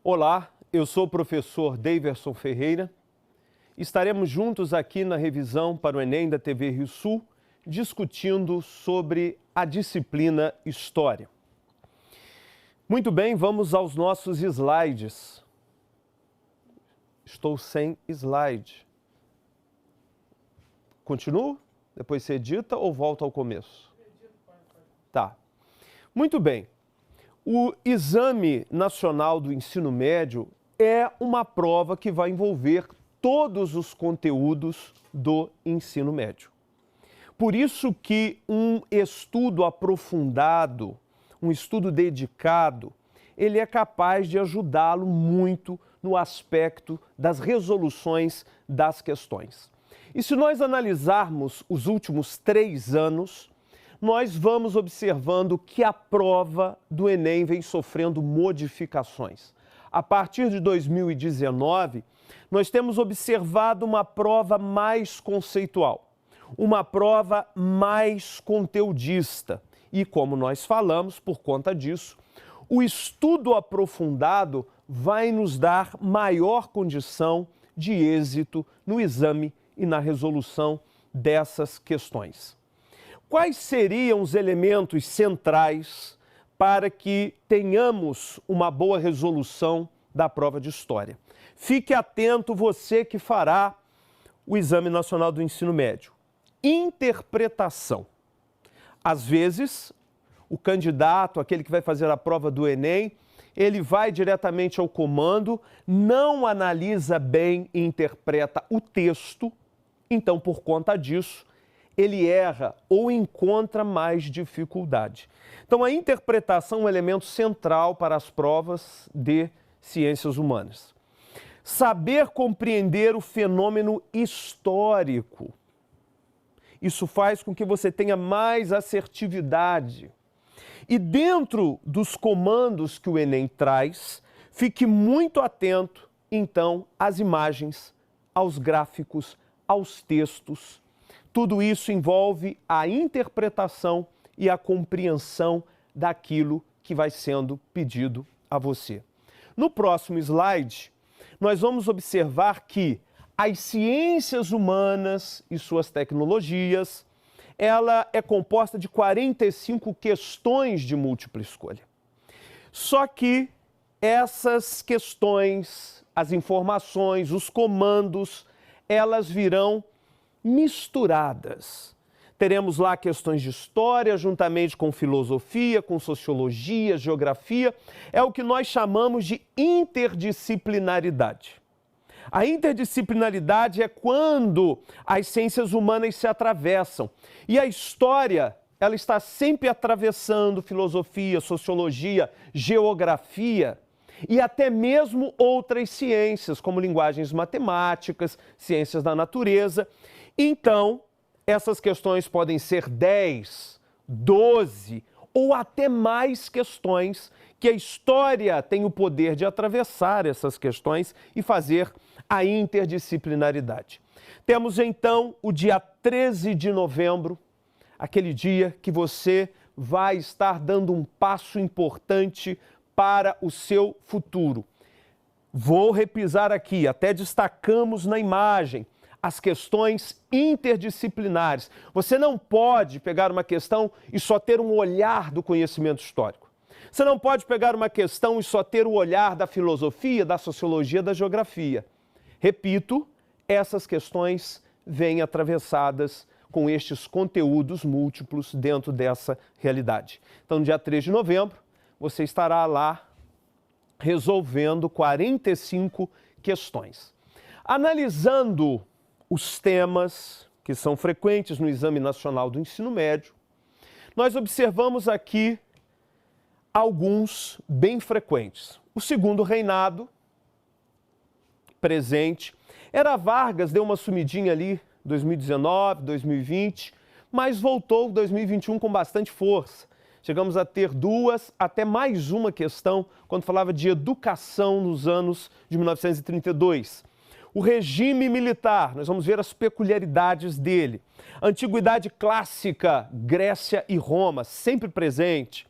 Olá, eu sou o professor Deiverson Ferreira. Estaremos juntos aqui na revisão para o Enem da TV Rio Sul, discutindo sobre a disciplina História. Muito bem, vamos aos nossos slides. Estou sem slide. Continuo? Depois você edita ou volta ao começo? Tá. Muito bem. O Exame Nacional do Ensino Médio é uma prova que vai envolver todos os conteúdos do ensino médio. Por isso que um estudo aprofundado, um estudo dedicado, ele é capaz de ajudá-lo muito no aspecto das resoluções das questões. E se nós analisarmos os últimos 3 anos, nós vamos observando que a prova do Enem vem sofrendo modificações. A partir de 2019, nós temos observado uma prova mais conceitual, uma prova mais conteudista. E como nós falamos, por conta disso, o estudo aprofundado vai nos dar maior condição de êxito no exame e na resolução dessas questões. Quais seriam os elementos centrais para que tenhamos uma boa resolução da prova de História? Fique atento, você que fará o Exame Nacional do Ensino Médio. Interpretação. Às vezes, o candidato, aquele que vai fazer a prova do Enem, ele vai diretamente ao comando, não analisa bem e interpreta o texto, então, por conta disso, ele erra ou encontra mais dificuldade. Então, a interpretação é um elemento central para as provas de ciências humanas. Saber compreender o fenômeno histórico. Isso faz com que você tenha mais assertividade. E dentro dos comandos que o Enem traz, fique muito atento, então, às imagens, aos gráficos, aos textos. Tudo isso envolve a interpretação e a compreensão daquilo que vai sendo pedido a você. No próximo slide, nós vamos observar que as ciências humanas e suas tecnologias, ela é composta de 45 questões de múltipla escolha. Só que essas questões, as informações, os comandos, elas virão misturadas. Teremos lá questões de história, juntamente com filosofia, com sociologia, geografia. É o que nós chamamos de interdisciplinaridade. A interdisciplinaridade é quando as ciências humanas se atravessam. E a história, ela está sempre atravessando filosofia, sociologia, geografia e até mesmo outras ciências, como linguagens matemáticas, ciências da natureza. Então, essas questões podem ser 10, 12 ou até mais questões que a história tem o poder de atravessar essas questões e fazer a interdisciplinaridade. Temos então o dia 13 de novembro, aquele dia que você vai estar dando um passo importante para o seu futuro. Vou repisar aqui, até destacamos na imagem, as questões interdisciplinares. Você não pode pegar uma questão e só ter um olhar do conhecimento histórico. Você não pode pegar uma questão e só ter o olhar da filosofia, da sociologia, da geografia. Repito, essas questões vêm atravessadas com estes conteúdos múltiplos dentro dessa realidade. Então, no dia 3 de novembro, você estará lá resolvendo 45 questões. Analisando os temas que são frequentes no Exame Nacional do Ensino Médio, nós observamos aqui alguns bem frequentes. O segundo reinado, presente. Era Vargas, deu uma sumidinha ali, 2019, 2020, mas voltou em 2021 com bastante força. Chegamos a ter 2, até mais uma questão, quando falava de educação nos anos de 1932. O regime militar, nós vamos ver as peculiaridades dele. Antiguidade clássica, Grécia e Roma, sempre presente.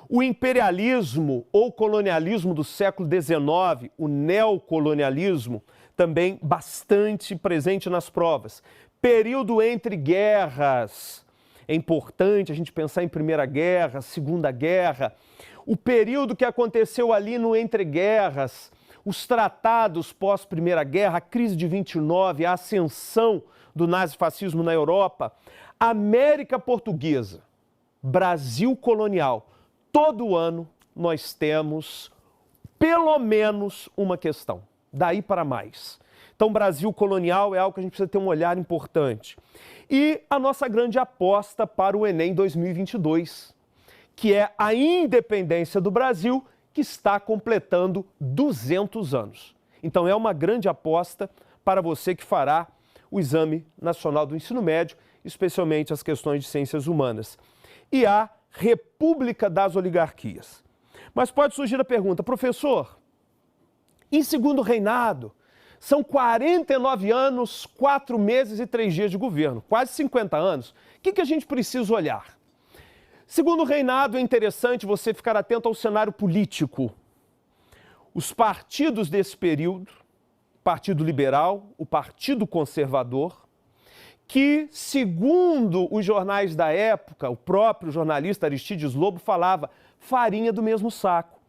O imperialismo ou colonialismo do século XIX, o neocolonialismo, também bastante presente nas provas. Período entre guerras. É importante a gente pensar em Primeira Guerra, Segunda Guerra. O período que aconteceu ali no entre guerras, os tratados pós-Primeira Guerra, a crise de 29, a ascensão do nazifascismo na Europa, América Portuguesa, Brasil colonial. Todo ano nós temos pelo menos uma questão, daí para mais. Então, Brasil colonial é algo que a gente precisa ter um olhar importante. E a nossa grande aposta para o Enem 2022, que é a independência do Brasil, que está completando 200 anos. Então, é uma grande aposta para você que fará o Exame Nacional do Ensino Médio, especialmente as questões de ciências humanas. E a República das Oligarquias. Mas pode surgir a pergunta, professor, em segundo reinado, são 49 anos, 4 meses e 3 dias de governo, quase 50 anos. O que a gente precisa olhar? Segundo reinado, é interessante você ficar atento ao cenário político. Os partidos desse período, Partido Liberal, o Partido Conservador, que, segundo os jornais da época, o próprio jornalista Aristides Lobo falava farinha do mesmo saco.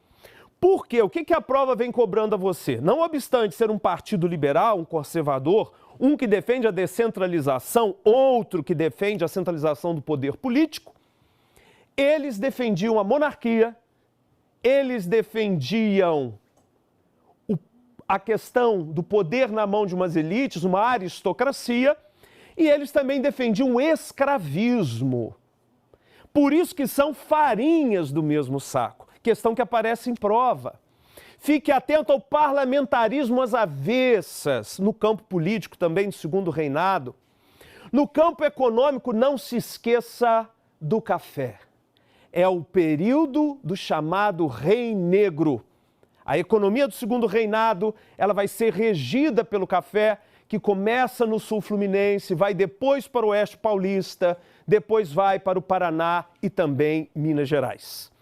Por quê? O que a prova vem cobrando a você? Não obstante ser um partido liberal, um conservador, um que defende a descentralização, outro que defende a centralização do poder político, eles defendiam a monarquia, eles defendiam a questão do poder na mão de umas elites, uma aristocracia, e eles também defendiam o escravismo. Por isso que são farinhas do mesmo saco, questão que aparece em prova. Fique atento ao parlamentarismo às avessas, no campo político também do segundo reinado. No campo econômico, não se esqueça do café. É o período do chamado Rei Negro. A economia do segundo reinado, ela vai ser regida pelo café, que começa no sul fluminense, vai depois para o oeste paulista, depois vai para o Paraná e também Minas Gerais.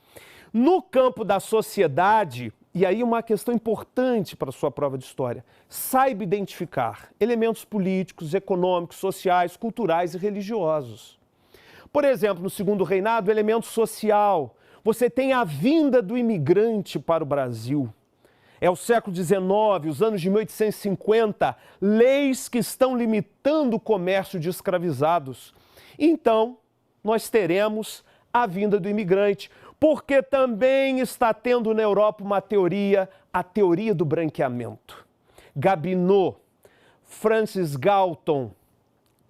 No campo da sociedade, e aí uma questão importante para a sua prova de história, saiba identificar elementos políticos, econômicos, sociais, culturais e religiosos. Por exemplo, no segundo reinado, elemento social. Você tem a vinda do imigrante para o Brasil. É o século XIX, os anos de 1850, leis que estão limitando o comércio de escravizados. Então, nós teremos a vinda do imigrante, porque também está tendo na Europa uma teoria, a teoria do branqueamento. Gobineau, Francis Galton,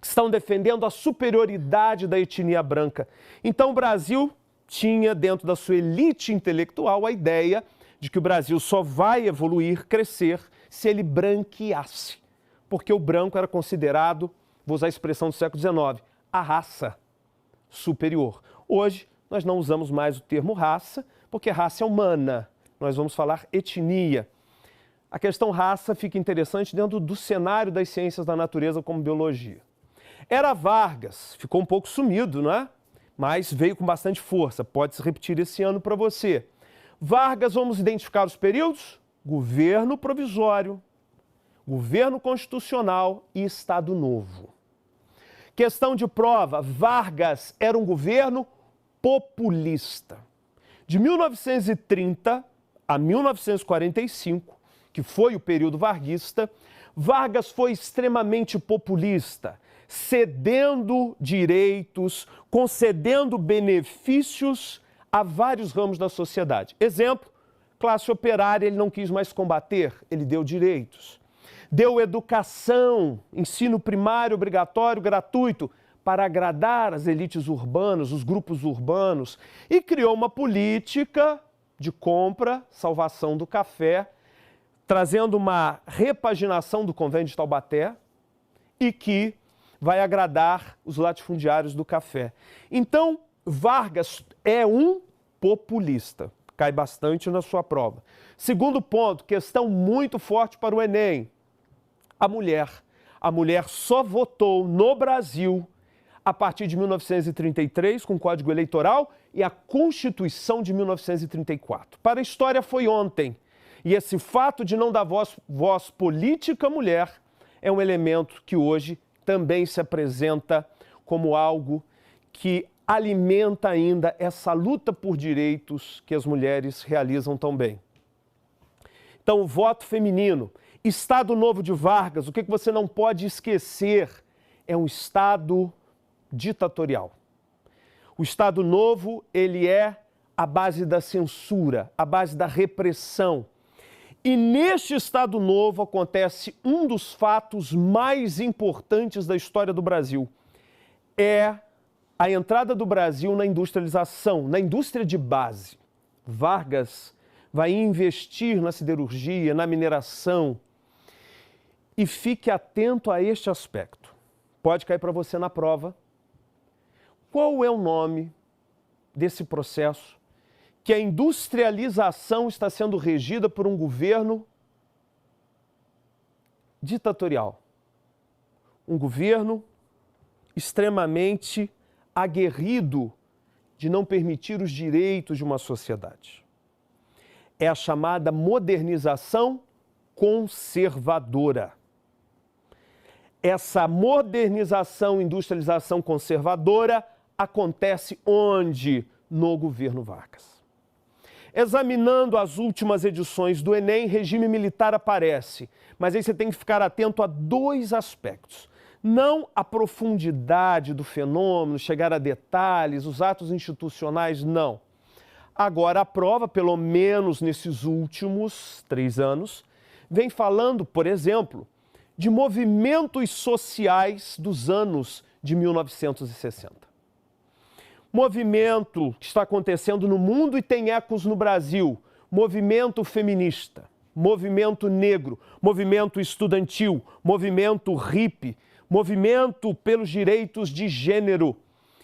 estão defendendo a superioridade da etnia branca. Então, o Brasil tinha dentro da sua elite intelectual a ideia de que o Brasil só vai evoluir, crescer, se ele branqueasse. Porque o branco era considerado, vou usar a expressão do século XIX, a raça superior. Hoje, nós não usamos mais o termo raça, porque raça é humana. Nós vamos falar etnia. A questão raça fica interessante dentro do cenário das ciências da natureza como biologia. Era Vargas, ficou um pouco sumido, não é? Mas veio com bastante força, pode se repetir esse ano para você. Vargas, vamos identificar os períodos? Governo provisório, governo constitucional e Estado Novo. Questão de prova, Vargas era um governo populista. De 1930 a 1945, que foi o período varguista, Vargas foi extremamente populista, cedendo direitos, concedendo benefícios a vários ramos da sociedade. Exemplo, classe operária, ele não quis mais combater, ele deu direitos. Deu educação, ensino primário obrigatório, gratuito, para agradar as elites urbanas, os grupos urbanos, e criou uma política de compra, salvação do café, trazendo uma repaginação do convênio de Taubaté e que vai agradar os latifundiários do café. Então, Vargas é um populista, cai bastante na sua prova. Segundo ponto, questão muito forte para o Enem, a mulher. A mulher só votou no Brasil a partir de 1933, com o Código Eleitoral e a Constituição de 1934. Para a história foi ontem. E esse fato de não dar voz política à mulher é um elemento que hoje também se apresenta como algo que alimenta ainda essa luta por direitos que as mulheres realizam tão bem. Então, o voto feminino, Estado Novo de Vargas, o que você não pode esquecer é um Estado ditatorial. O Estado Novo, ele é a base da censura, a base da repressão. E neste Estado Novo acontece um dos fatos mais importantes da história do Brasil. É a entrada do Brasil na industrialização, na indústria de base. Vargas vai investir na siderurgia, na mineração. E fique atento a este aspecto. Pode cair para você na prova. Qual é o nome desse processo que a industrialização está sendo regida por um governo ditatorial? Um governo extremamente aguerrido de não permitir os direitos de uma sociedade. É a chamada modernização conservadora. Essa modernização, industrialização conservadora acontece onde? No governo Vargas. Examinando as últimas edições do Enem, regime militar aparece, mas aí você tem que ficar atento a dois aspectos. Não a profundidade do fenômeno, chegar a detalhes, os atos institucionais, não. Agora, a prova, pelo menos nesses últimos 3 anos, vem falando, por exemplo, de movimentos sociais dos anos de 1960. Movimento que está acontecendo no mundo e tem ecos no Brasil. Movimento feminista, movimento negro, movimento estudantil, movimento hippie, movimento pelos direitos de gênero.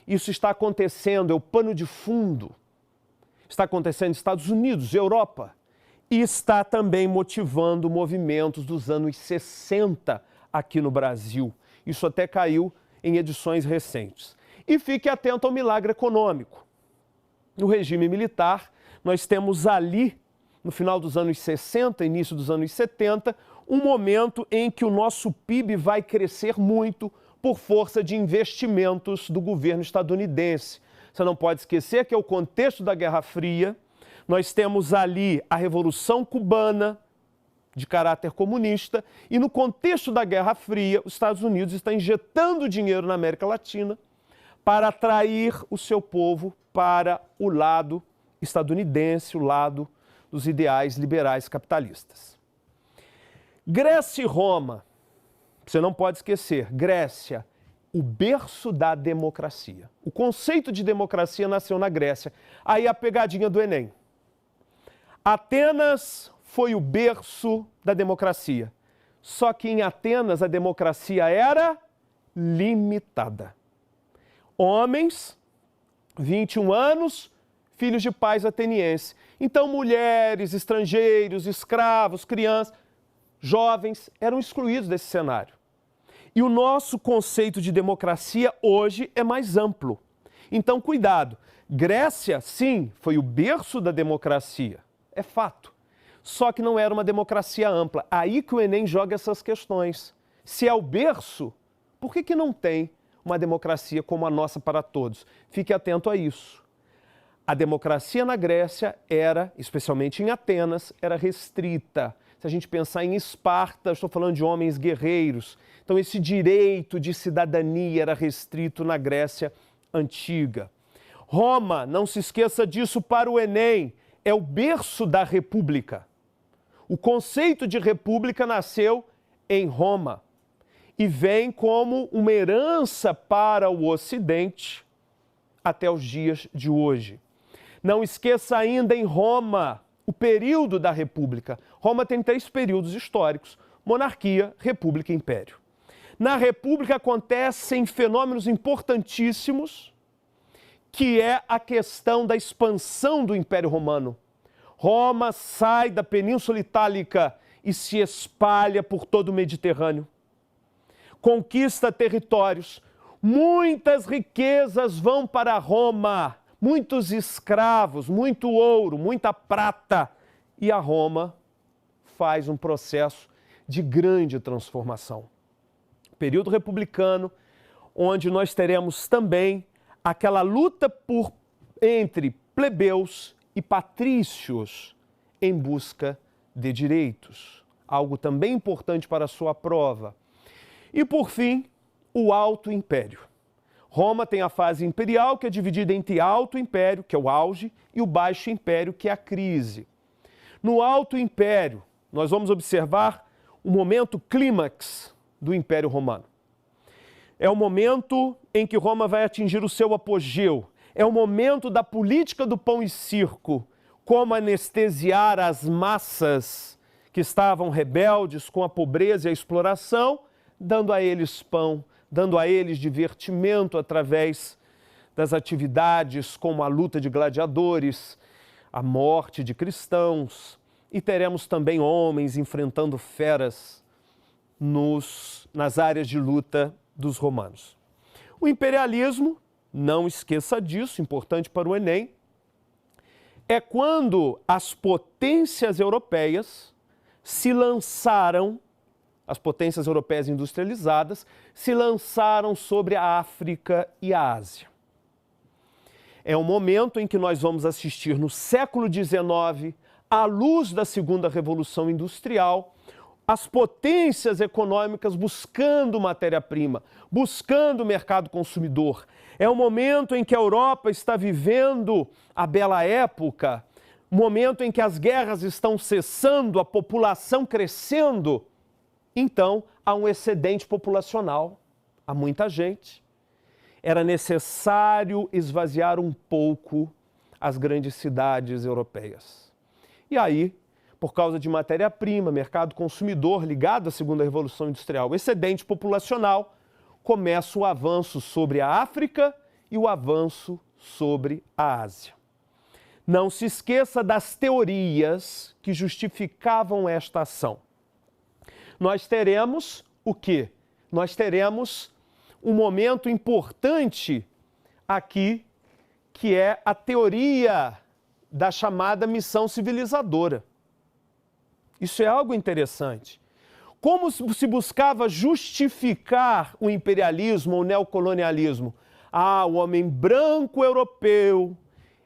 Isso está acontecendo, é o pano de fundo. Está acontecendo nos Estados Unidos, Europa. E está também motivando movimentos dos anos 60 aqui no Brasil. Isso até caiu em edições recentes. E fique atento ao milagre econômico. No regime militar, nós temos ali, no final dos anos 60, início dos anos 70, um momento em que o nosso PIB vai crescer muito por força de investimentos do governo estadunidense. Você não pode esquecer que é o contexto da Guerra Fria. Nós temos ali a Revolução Cubana, de caráter comunista, e no contexto da Guerra Fria, os Estados Unidos estão injetando dinheiro na América Latina para atrair o seu povo para o lado estadunidense, o lado dos ideais liberais capitalistas. Grécia e Roma, você não pode esquecer, Grécia, o berço da democracia. O conceito de democracia nasceu na Grécia. Aí a pegadinha do Enem. Atenas foi o berço da democracia. Só que em Atenas a democracia era limitada. Homens, 21 anos, filhos de pais atenienses. Então mulheres, estrangeiros, escravos, crianças, jovens eram excluídos desse cenário. E o nosso conceito de democracia hoje é mais amplo. Então, cuidado. Grécia, sim, foi o berço da democracia. É fato. Só que não era uma democracia ampla. Aí que o Enem joga essas questões. Se é o berço, por que não tem uma democracia como a nossa para todos? Fique atento a isso. A democracia na Grécia era, especialmente em Atenas, era restrita. Se a gente pensar em Esparta, estou falando de homens guerreiros. Então esse direito de cidadania era restrito na Grécia antiga. Roma, não se esqueça disso para o Enem, é o berço da república. O conceito de república nasceu em Roma e vem como uma herança para o Ocidente até os dias de hoje. Não esqueça ainda em Roma o período da República. Roma tem 3 períodos históricos: monarquia, república e império. Na República acontecem fenômenos importantíssimos, que é a questão da expansão do Império Romano. Roma sai da Península Itálica e se espalha por todo o Mediterrâneo. Conquista territórios. Muitas riquezas vão para Roma, muitos escravos, muito ouro, muita prata. E a Roma faz um processo de grande transformação. Período republicano, onde nós teremos também aquela luta entre plebeus e patrícios em busca de direitos. Algo também importante para a sua prova. E, por fim, o Alto Império. Roma tem a fase imperial, que é dividida entre Alto Império, que é o auge, e o Baixo Império, que é a crise. No Alto Império, nós vamos observar o momento clímax do Império Romano. É o momento em que Roma vai atingir o seu apogeu. É o momento da política do pão e circo, como anestesiar as massas que estavam rebeldes com a pobreza e a exploração, dando a eles pão, dando a eles divertimento através das atividades como a luta de gladiadores, a morte de cristãos, e teremos também homens enfrentando feras nas áreas de luta dos romanos. O imperialismo, não esqueça disso, importante para o Enem, é quando as potências europeias se lançaram, as potências europeias industrializadas, se lançaram sobre a África e a Ásia. É um momento em que nós vamos assistir no século XIX, à luz da segunda Revolução Industrial, as potências econômicas buscando matéria-prima, buscando mercado consumidor. É o momento em que a Europa está vivendo a bela época, o momento em que as guerras estão cessando, a população crescendo. Então, há um excedente populacional, há muita gente. Era necessário esvaziar um pouco as grandes cidades europeias. E aí, por causa de matéria-prima, mercado consumidor ligado à segunda Revolução Industrial, excedente populacional, começa o avanço sobre a África e o avanço sobre a Ásia. Não se esqueça das teorias que justificavam esta ação. Nós teremos o quê? Nós teremos um momento importante aqui, que é a teoria da chamada missão civilizadora. Isso é algo interessante. Como se buscava justificar o imperialismo ou o neocolonialismo? Ah, o homem branco europeu,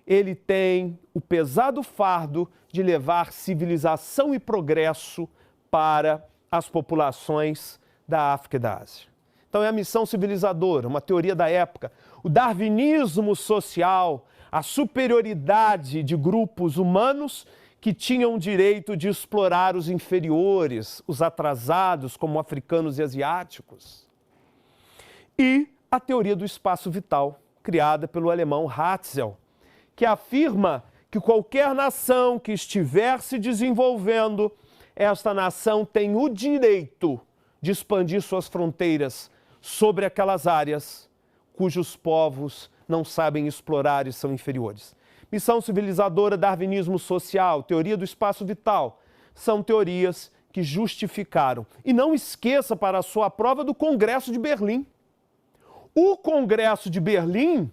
ele tem o pesado fardo de levar civilização e progresso para as populações da África e da Ásia. Então é a missão civilizadora, uma teoria da época. O darwinismo social, a superioridade de grupos humanos que tinham o direito de explorar os inferiores, os atrasados, como africanos e asiáticos. E a teoria do espaço vital, criada pelo alemão Ratzel, que afirma que qualquer nação que estiver se desenvolvendo, esta nação tem o direito de expandir suas fronteiras sobre aquelas áreas cujos povos não sabem explorar e são inferiores. Missão civilizadora, darwinismo social, teoria do espaço vital, são teorias que justificaram. E não esqueça para a sua prova do Congresso de Berlim. O Congresso de Berlim,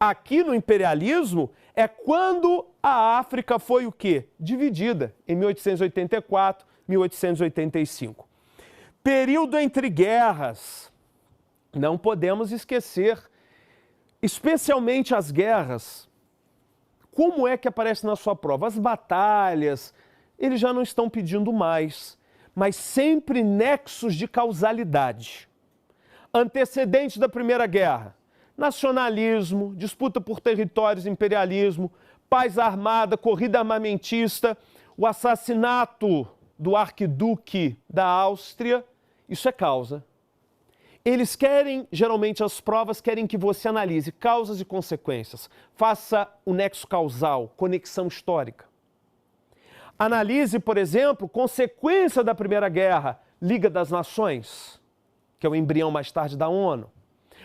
aqui no imperialismo, é quando a África foi o quê? Dividida em 1884, 1885. Período entre guerras. Não podemos esquecer, especialmente as guerras. Como é que aparece na sua prova? As batalhas, eles já não estão pedindo mais, mas sempre nexos de causalidade. Antecedentes da Primeira Guerra, nacionalismo, disputa por territórios, imperialismo, paz armada, corrida armamentista, o assassinato do arquiduque da Áustria, isso é causa. Eles querem, geralmente as provas querem que você analise causas e consequências, faça o nexo causal, conexão histórica. Analise, por exemplo, consequência da Primeira Guerra, Liga das Nações, que é o embrião mais tarde da ONU.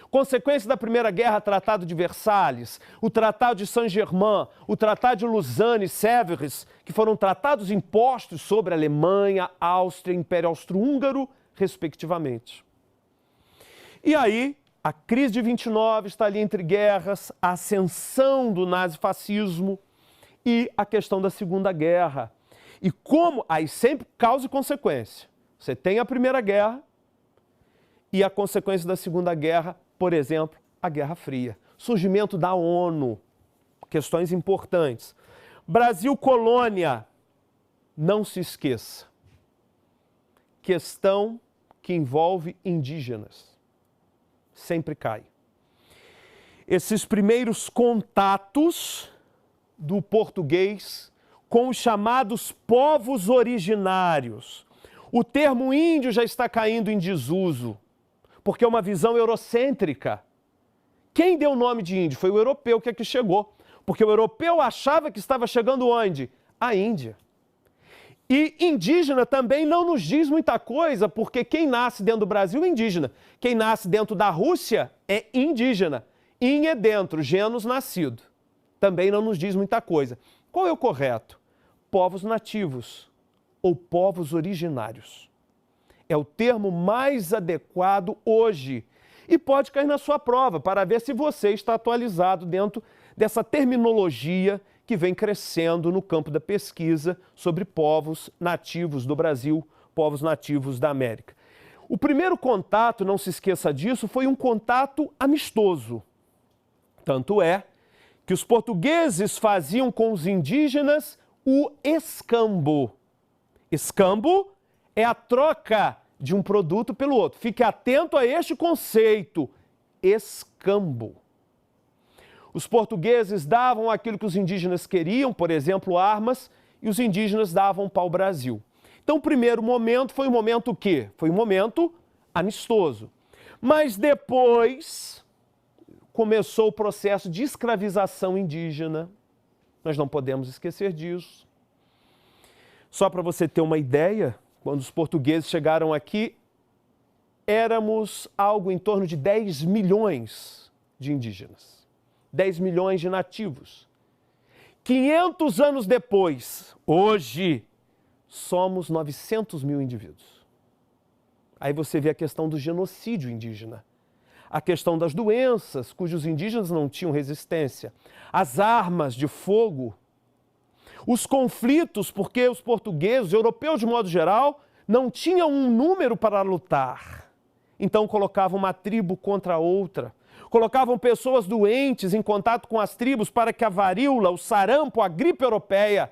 Consequência da Primeira Guerra, Tratado de Versalhes, o Tratado de Saint-Germain, o Tratado de Lausanne e Sèvres, que foram tratados impostos sobre a Alemanha, Áustria e Império Austro-Húngaro, respectivamente. E aí, A crise de 29 está ali entre guerras, a ascensão do nazifascismo e a questão da Segunda Guerra. E como, aí sempre causa e consequência. Você tem a Primeira Guerra e a consequência da Segunda Guerra, por exemplo, a Guerra Fria. Surgimento da ONU, questões importantes. Brasil colônia, não se esqueça. Questão que envolve indígenas. Sempre cai. Esses primeiros contatos do português com os chamados povos originários. O termo índio já está caindo em desuso, porque é uma visão eurocêntrica. Quem deu o nome de índio? Foi o europeu que aqui chegou, porque o europeu achava que estava chegando onde? A Índia. E indígena também não nos diz muita coisa, porque quem nasce dentro do Brasil é indígena. Quem nasce dentro da Rússia é indígena. In é dentro, genus nascido. Também não nos diz muita coisa. Qual é o correto? Povos nativos ou povos originários. É o termo mais adequado hoje. E pode cair na sua prova para ver se você está atualizado dentro dessa terminologia que vem crescendo no campo da pesquisa sobre povos nativos do Brasil, povos nativos da América. O primeiro contato, não se esqueça disso, foi um contato amistoso. Tanto é que os portugueses faziam com os indígenas o escambo. Escambo é a troca de um produto pelo outro. Fique atento a este conceito, escambo. Os portugueses davam aquilo que os indígenas queriam, por exemplo, armas, e os indígenas davam pau-brasil. Então, o primeiro momento foi um momento o quê? Foi um momento amistoso. Mas depois começou o processo de escravização indígena. Nós não podemos esquecer disso. Só para você ter uma ideia, quando os portugueses chegaram aqui, éramos algo em torno de 10 milhões de indígenas. 10 milhões de nativos. 500 anos depois, hoje, somos 900 mil indivíduos. Aí você vê a questão do genocídio indígena, a questão das doenças, cujos indígenas não tinham resistência, as armas de fogo, os conflitos, porque os portugueses, os europeus de modo geral, não tinham um número para lutar. Então colocavam uma tribo contra outra. Colocavam pessoas doentes em contato com as tribos para que a varíola, o sarampo, a gripe europeia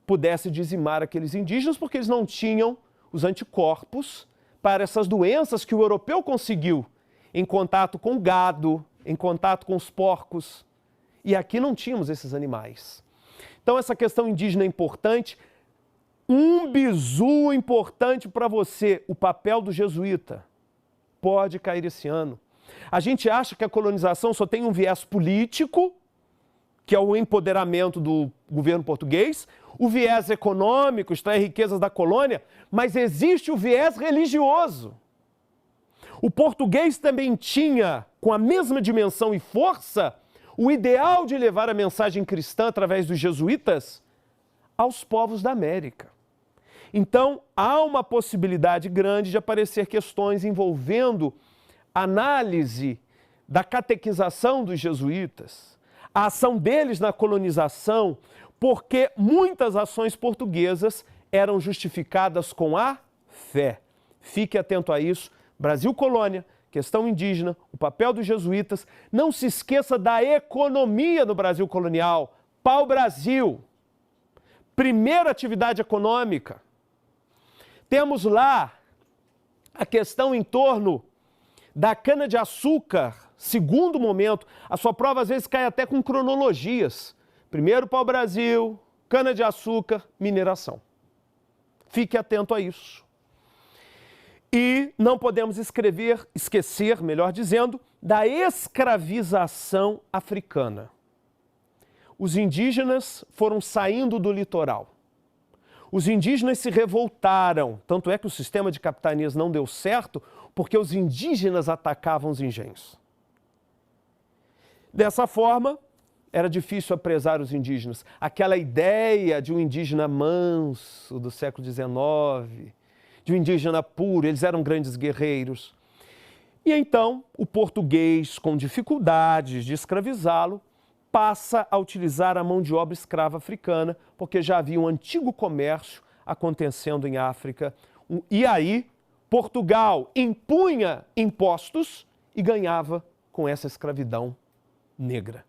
pudesse dizimar aqueles indígenas, porque eles não tinham os anticorpos para essas doenças que o europeu conseguiu em contato com o gado, em contato com os porcos. E aqui não tínhamos esses animais. Então essa questão indígena é importante. Um bizu importante para você, o papel do jesuíta. Pode cair esse ano. A gente acha que a colonização só tem um viés político, que é o empoderamento do governo português, o viés econômico, extrair riquezas da colônia, mas existe o viés religioso. O português também tinha, com a mesma dimensão e força, o ideal de levar a mensagem cristã através dos jesuítas aos povos da América. Então, há uma possibilidade grande de aparecer questões envolvendo análise da catequização dos jesuítas, a ação deles na colonização, porque muitas ações portuguesas eram justificadas com a fé. Fique atento a isso. Brasil colônia, questão indígena, o papel dos jesuítas. Não se esqueça da economia no Brasil colonial. Pau-Brasil, primeira atividade econômica. Temos lá a questão em torno da cana-de-açúcar, segundo momento. A sua prova às vezes cai até com cronologias. Primeiro pau-brasil, cana-de-açúcar, mineração. Fique atento a isso. E não podemos esquecer, melhor dizendo, da escravização africana. Os indígenas foram saindo do litoral. Os indígenas se revoltaram, tanto é que o sistema de capitanias não deu certo, porque os indígenas atacavam os engenhos. Dessa forma, era difícil apresar os indígenas. Aquela ideia de um indígena manso do século XIX, de um indígena puro, eles eram grandes guerreiros. E então o português, com dificuldades de escravizá-lo, passa a utilizar a mão de obra escrava africana, porque já havia um antigo comércio acontecendo em África. E aí Portugal impunha impostos e ganhava com essa escravidão negra.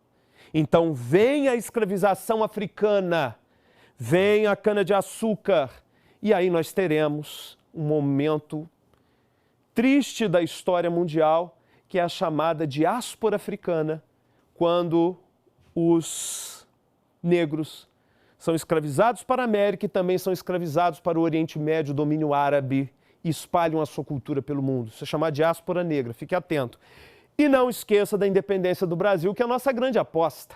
Então vem a escravização africana, vem a cana-de-açúcar, e aí nós teremos um momento triste da história mundial, que é a chamada diáspora africana, quando os negros são escravizados para a América e também são escravizados para o Oriente Médio, o domínio árabe, e espalham a sua cultura pelo mundo. Isso é chamado diáspora negra, fique atento. E não esqueça da independência do Brasil, que é a nossa grande aposta.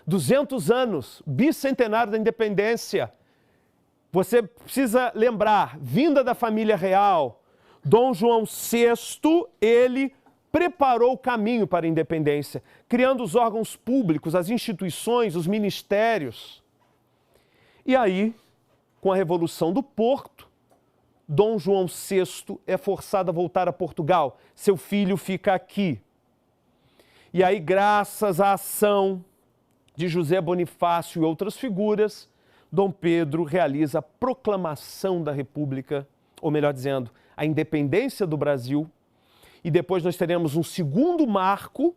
200 anos, bicentenário da independência. Você precisa lembrar, vinda da família real, Dom João VI, ele preparou o caminho para a independência, criando os órgãos públicos, as instituições, os ministérios. E aí, com a Revolução do Porto, Dom João VI é forçado a voltar a Portugal. Seu filho fica aqui. E aí, graças à ação de José Bonifácio e outras figuras, Dom Pedro realiza a proclamação da República, ou melhor dizendo, a independência do Brasil. E depois nós teremos um segundo marco,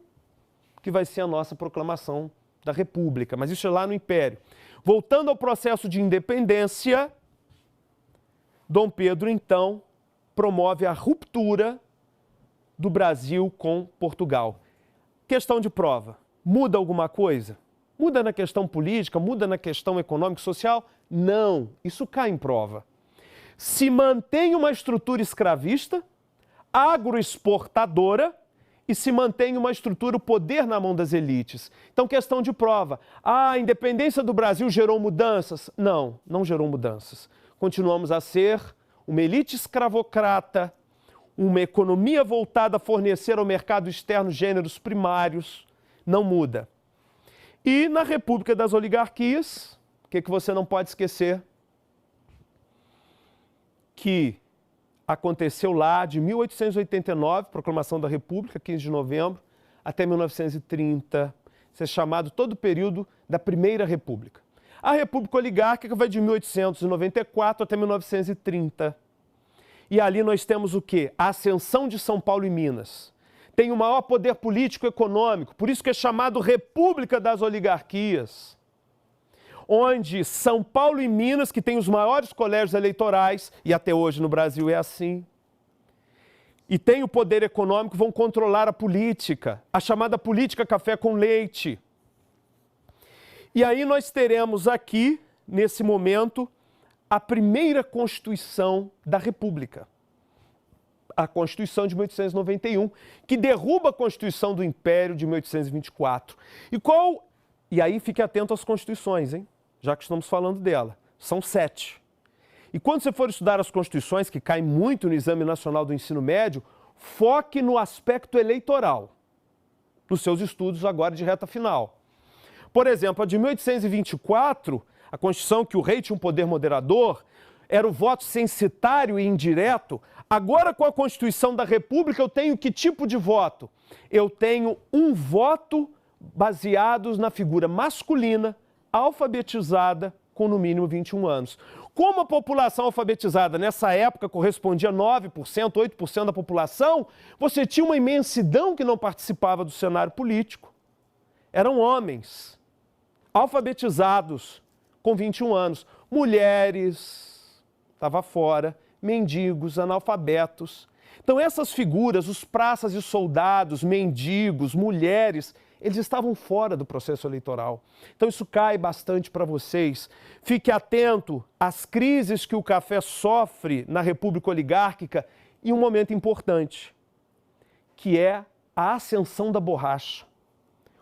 que vai ser a nossa proclamação da República. Mas isso é lá no Império. Voltando ao processo de independência, Dom Pedro, então, promove a ruptura do Brasil com Portugal. Questão de prova. Muda alguma coisa? Muda na questão política? Muda na questão econômica e social? Não. Isso cai em prova. Se mantém uma estrutura escravista, agroexportadora, e se mantém uma estrutura, o poder na mão das elites. Então, questão de prova. A independência do Brasil gerou mudanças? Não, não gerou mudanças. Continuamos a ser uma elite escravocrata, uma economia voltada a fornecer ao mercado externo gêneros primários. Não muda. E na República das Oligarquias, o que você não pode esquecer? Que aconteceu lá de 1889, proclamação da República, 15 de novembro, até 1930. Isso é chamado todo o período da Primeira República. A República Oligárquica vai de 1894 até 1930. E ali nós temos o quê? A ascensão de São Paulo e Minas. Tem o maior poder político e econômico, por isso que é chamado República das Oligarquias. Onde São Paulo e Minas, que tem os maiores colégios eleitorais, e até hoje no Brasil é assim, e tem o poder econômico, vão controlar a política, a chamada política café com leite. E aí nós teremos aqui, nesse momento, a primeira Constituição da República. A Constituição de 1891, que derruba a Constituição do Império de 1824. E aí fique atento às Constituições, hein? Já que estamos falando dela. São 7. E quando você for estudar as Constituições, que caem muito no Exame Nacional do Ensino Médio, foque no aspecto eleitoral, nos seus estudos agora de reta final. Por exemplo, a de 1824, a Constituição que o rei tinha um poder moderador, era o voto censitário e indireto. Agora, com a Constituição da República, eu tenho que tipo de voto? Eu tenho um voto baseado na figura masculina, alfabetizada, com no mínimo 21 anos. Como a população alfabetizada nessa época correspondia a 9%, 8% da população, você tinha uma imensidão que não participava do cenário político. Eram homens alfabetizados com 21 anos. Mulheres, estava fora, mendigos, analfabetos. Então essas figuras, os praças e soldados, mendigos, mulheres, eles estavam fora do processo eleitoral. Então isso cai bastante para vocês. Fique atento às crises que o café sofre na República Oligárquica e um momento importante, que é a ascensão da borracha.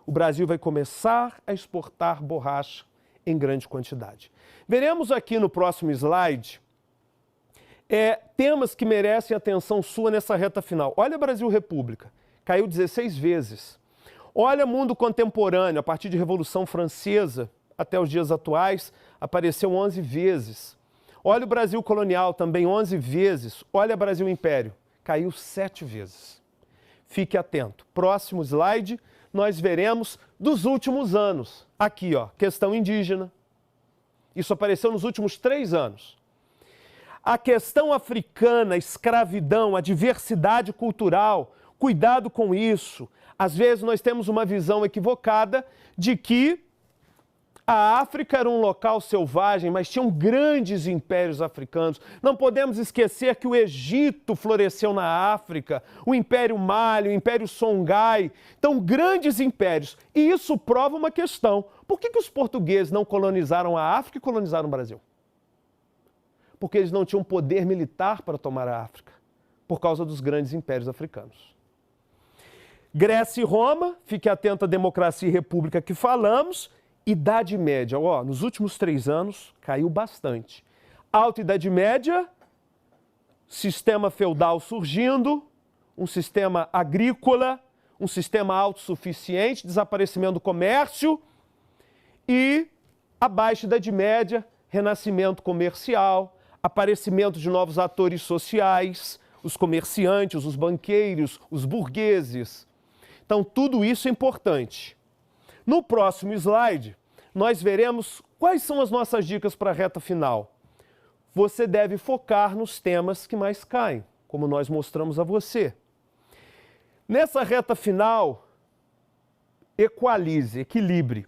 O Brasil vai começar a exportar borracha em grande quantidade. Veremos aqui no próximo slide temas que merecem atenção sua nessa reta final. Olha Brasil República, caiu 16 vezes. Olha mundo contemporâneo, a partir de Revolução Francesa até os dias atuais, apareceu 11 vezes. Olha o Brasil colonial, também 11 vezes. Olha Brasil Império, caiu 7 vezes. fique atento. Próximo slide, nós veremos dos últimos anos. Aqui, ó, questão indígena. Isso apareceu nos últimos 3 anos. A questão africana, a escravidão, a diversidade cultural, cuidado com isso. Às vezes nós temos uma visão equivocada de que a África era um local selvagem, mas tinham grandes impérios africanos. Não podemos esquecer que o Egito floresceu na África, o Império Mali, o Império Songhai. Então, grandes impérios. E isso prova uma questão. Por que os portugueses não colonizaram a África e colonizaram o Brasil? Porque eles não tinham poder militar para tomar a África, por causa dos grandes impérios africanos. Grécia e Roma, fique atento à democracia e república que falamos. Idade Média, ó, nos últimos 3 anos caiu bastante. Alta Idade Média, sistema feudal surgindo, um sistema agrícola, um sistema autossuficiente, desaparecimento do comércio. E a Baixa Idade Média, renascimento comercial, aparecimento de novos atores sociais, os comerciantes, os banqueiros, os burgueses. Então, tudo isso é importante. No próximo slide, nós veremos quais são as nossas dicas para a reta final. Você deve focar nos temas que mais caem, como nós mostramos a você. Nessa reta final, equalize, equilibre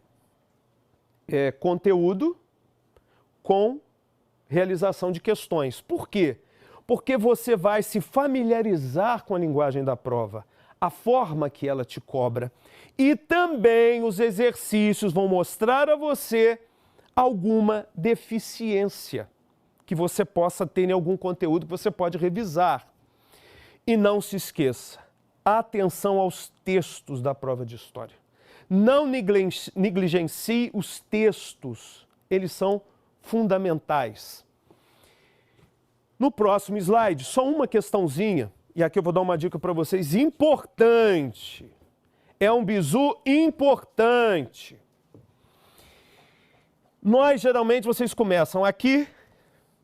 conteúdo com realização de questões. Por quê? Porque você vai se familiarizar com a linguagem da prova, a forma que ela te cobra. E também os exercícios vão mostrar a você alguma deficiência que você possa ter em algum conteúdo que você pode revisar. E não se esqueça, atenção aos textos da prova de história. Não negligencie os textos, eles são fundamentais. No próximo slide, só uma questãozinha, e aqui eu vou dar uma dica para vocês importante. É um bizu importante. Nós, geralmente, vocês começam aqui,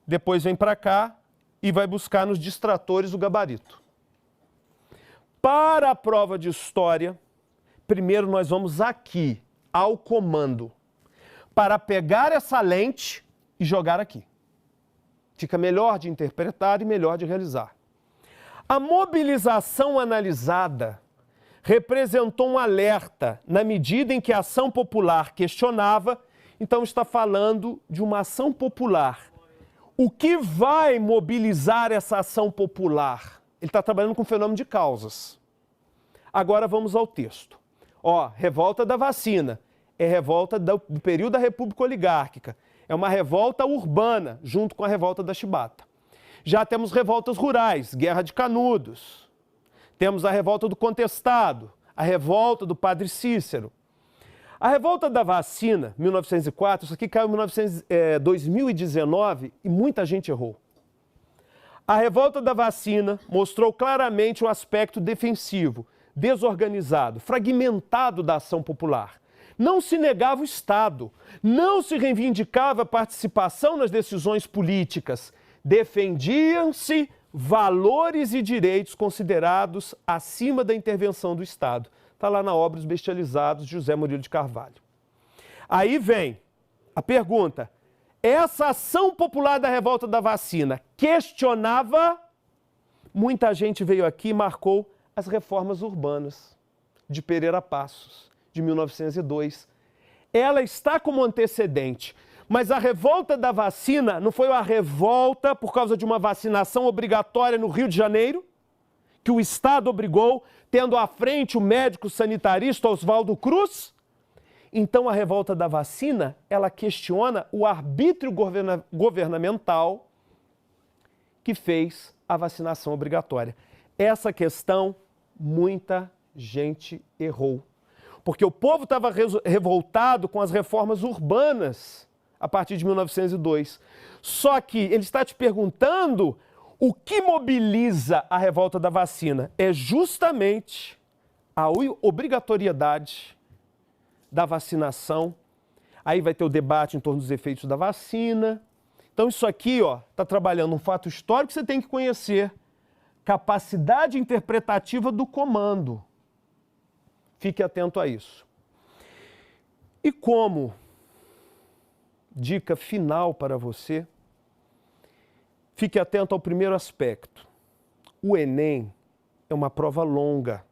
depois vem para cá e vai buscar nos distratores o gabarito. Para a prova de história, primeiro nós vamos aqui, ao comando, para pegar essa lente e jogar aqui. Fica melhor de interpretar e melhor de realizar. A mobilização analisada representou um alerta na medida em que a ação popular questionava, então está falando de uma ação popular. O que vai mobilizar essa ação popular? Ele está trabalhando com o fenômeno de causas. Agora vamos ao texto. Ó, revolta da vacina. É revolta do período da República Oligárquica. É uma revolta urbana, junto com a revolta da Chibata. Já temos revoltas rurais, Guerra de Canudos. Temos a revolta do Contestado, a revolta do Padre Cícero. A revolta da vacina, 1904, isso aqui caiu em 2019 e muita gente errou. A revolta da vacina mostrou claramente o aspecto defensivo, desorganizado, fragmentado da ação popular. Não se negava o Estado, não se reivindicava a participação nas decisões políticas, defendiam-se valores e direitos considerados acima da intervenção do Estado. Está lá na obra Os Bestializados, de José Murilo de Carvalho. Aí vem a pergunta, essa ação popular da revolta da vacina questionava, muita gente veio aqui e marcou as reformas urbanas de Pereira Passos, de 1902. Ela está como antecedente, mas a revolta da vacina não foi a revolta por causa de uma vacinação obrigatória no Rio de Janeiro, que o Estado obrigou, tendo à frente o médico sanitarista Oswaldo Cruz? Então a revolta da vacina, ela questiona o arbítrio governamental que fez a vacinação obrigatória. Essa questão, muita gente errou. Porque o povo estava revoltado com as reformas urbanas a partir de 1902. Só que ele está te perguntando o que mobiliza a revolta da vacina. É justamente a obrigatoriedade da vacinação. Aí vai ter o debate em torno dos efeitos da vacina. Então isso aqui, ó, está trabalhando um fato histórico que você tem que conhecer. capacidade interpretativa do comando. Fique atento a isso. E como dica final para você, fique atento ao primeiro aspecto. O Enem é uma prova longa.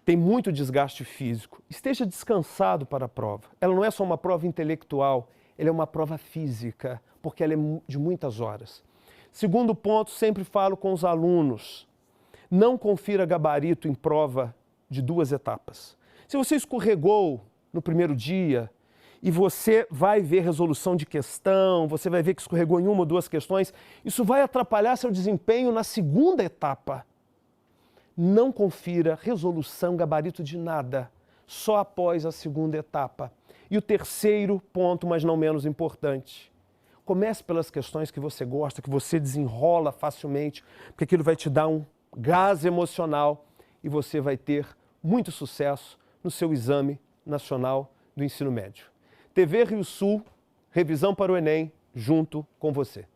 Tem muito desgaste físico. Esteja descansado para a prova. Ela não é só uma prova intelectual, ela é uma prova física, porque ela é de muitas horas. Segundo ponto, sempre falo com os alunos, não confira gabarito em prova de 2 etapas. Se você escorregou no primeiro dia e você vai ver resolução de questão, você vai ver que escorregou em 1 ou 2 questões, isso vai atrapalhar seu desempenho na segunda etapa. Não confira resolução, gabarito de nada, só após a segunda etapa. E o terceiro ponto, mas não menos importante, comece pelas questões que você gosta, que você desenrola facilmente, porque aquilo vai te dar um gás emocional e você vai ter muito sucesso no seu Exame Nacional do Ensino Médio. TV Rio Sul, revisão para o Enem, junto com você.